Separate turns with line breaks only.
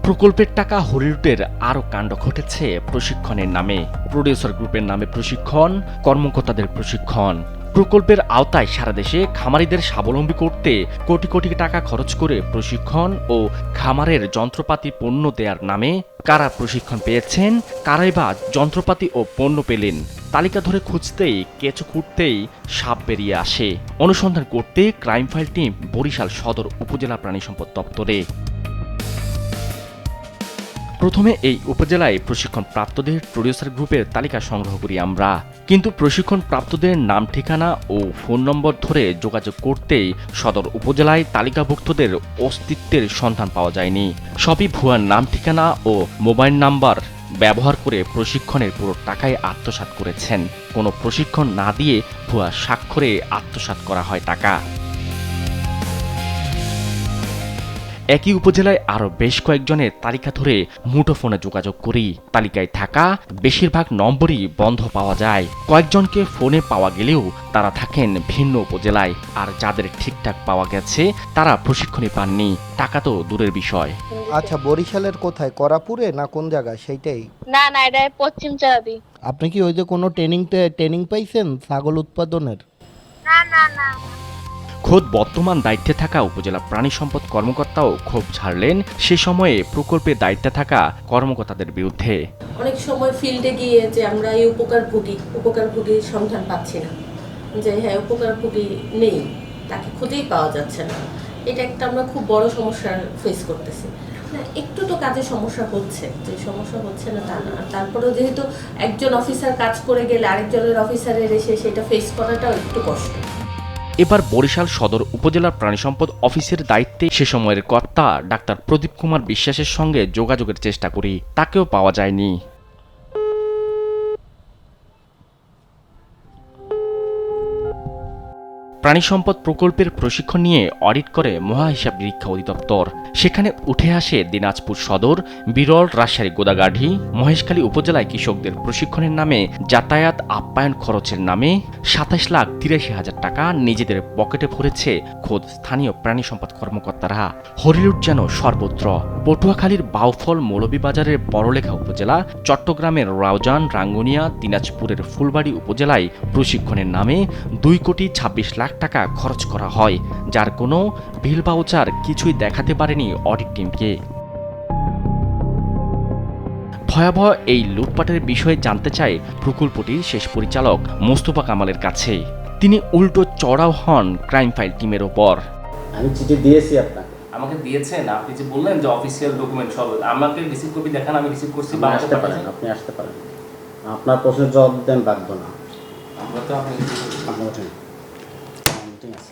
প্রকল্পের টাকা হরিলুটের আরও কাণ্ড ঘটেছে প্রশিক্ষণের নামে। প্রডিউসার গ্রুপের নামে প্রশিক্ষণ, কর্মকর্তাদের প্রশিক্ষণ। প্রকল্পের আওতায় সারা দেশে খামারিদের স্বাবলম্বী করতে কোটি কোটি টাকা খরচ করে প্রশিক্ষণ ও খামারের যন্ত্রপাতি পণ্য দেওয়ার নামে কারা প্রশিক্ষণ পেয়েছেন, কারাই বা যন্ত্রপাতি ও পণ্য পেলেন, তালিকা ধরে খুঁজতেই কেঁচো খুঁড়তেই সাপ বেরিয়ে আসে। অনুসন্ধান করতে ক্রাইম ফাইল টিম বরিশাল সদর উপজেলা প্রাণী সম্পদ দপ্তরে। প্রথমে এই উপজেলায় প্রশিক্ষণ প্রাপ্তদের প্রডিউসার গ্রুপের তালিকা সংগ্রহ করি আমরা, কিন্তু প্রশিক্ষণ প্রাপ্তদের নাম ঠিকানা ও ফোন নম্বর ধরে যোগাযোগ করতেই সদর উপজেলায় তালিকাভুক্তদের অস্তিত্বের সন্ধান পাওয়া যায়নি। সবই ভুয়া নাম ঠিকানা ও মোবাইল নাম্বার ব্যবহার করে প্রশিক্ষণের পুরো টাকাই আত্মসাৎ করেছেন। কোনো প্রশিক্ষণ না দিয়ে ভুয়া স্বাক্ষরে আত্মসাৎ করা হয় টাকা। একই উপজেলায় আরও বেশ কয়েকজনের তালিকা ধরে মুঠোফোনে যোগাযোগ করি। তালিকায় থাকা বেশিরভাগ নম্বরই বন্ধ পাওয়া যায়। কয়েকজনকে ফোনে পাওয়া গেলেও তারা থাকেন ভিন্ন উপজেলায়, আর যাদের ঠিকঠাক পাওয়া গেছে তারা প্রশিক্ষণই পাননি। টাকা তো দূরের বিষয়।
আচ্ছা, বরিশালের কোথায়, করাপুরে না কোন জায়গায় সেইটাই?
না না, এটা পশ্চিম চাঁদি।
আপনি কি ওই যে কোনো ট্রেনিং পাইছেন ছাগল উৎপাদনের?
না না না।
খোদ বর্তমান দায়িত্বে থাকা উপজেলা প্রাণী সম্পদ কর্মকর্তাও ক্ষোভ ঝাড়লেন সে সময়ে প্রকল্পের দায়িত্বে থাকা কর্মকর্তাদের বিরুদ্ধে।
অনেক সময় ফিল্ডে গিয়ে যে আমরা এই উপকারভোগীর সন্ধান পাচ্ছি না, যে হ্যাঁ উপকারভোগী নেই, তাকে খুঁজেই পাওয়া যাচ্ছে না। এটা একটা আমরা খুব বড় সমস্যার ফেস করতেছি। একটু তো কাজের সমস্যা হচ্ছে, যে সমস্যা হচ্ছে না তা না। তারপরেও যেহেতু একজন অফিসার কাজ করে গেলে আরেকজনের অফিসারের এসে সেটা ফেস করাটাও একটু কষ্ট।
এবার বরিশাল সদর উপজেলার প্রাণী সম্পদ অফিসের দায়িত্বে সে সময়ের কর্তা ডাক্তার প্রদীপ কুমার বিশ্বাসের সঙ্গে যোগাযোগের চেষ্টা করি, তাকেও পাওয়া যায়নি। প্রাণী সম্পদ প্রকল্পের প্রশিক্ষণ নিয়ে অডিট করে মহাহিসাব নিরীক্ষা অধিদপ্তর। সেখানে উঠে আসে দিনাজপুর সদর, বিরল, রাজশাহী গোদাগাড়ি, মহেশখালী উপজেলায় কৃষকদের প্রশিক্ষণের নামে যাতায়াত আপ্যায়ন খরচের নামে ২৭,৮৩,০০০ টাকা নিজেদের পকেটে ভরেছে খোদ স্থানীয় প্রাণী সম্পদ কর্মকর্তারা। হরিলুট যেন সর্বত্র। পটুয়াখালীর বাউফল মৌলভীবাজারের বড়লেখা উপজেলা, চট্টগ্রামের রাউজান, রাঙ্গুনিয়া, দিনাজপুরের ফুলবাড়ী উপজেলায় প্রশিক্ষণের নামে ২,২৬,০০,০০০ টাকা খরচ করা হয়, যার কোনো বিল ভাউচার কিছুই দেখাতে পারেনি অডিট টিমকে। ভয়াবহ এই লুটপাটের বিষয়ে জানতে চাই প্রকল্পটির শেষ পরিচালক মোস্তফা কামালের কাছে। তিনি উল্টো চড়াও হন ক্রাইম ফাইল টিমের ওপর।
আমি চিঠি দিয়েছি আপনাকে।
আমাকে দিয়েছেন, আপনি যে বললেন যে অফিসিয়াল ডকুমেন্ট সব, আমাকে রিসিভ কপি দেখান, আমি রিসিভ করছি।
আপনি আসতে পারেন, আপনার প্রশ্নের জবাব দিতে আমি বাধ্য না।
আমরা তো আপনি
আপনি ওঠেন, মিটিং আছে।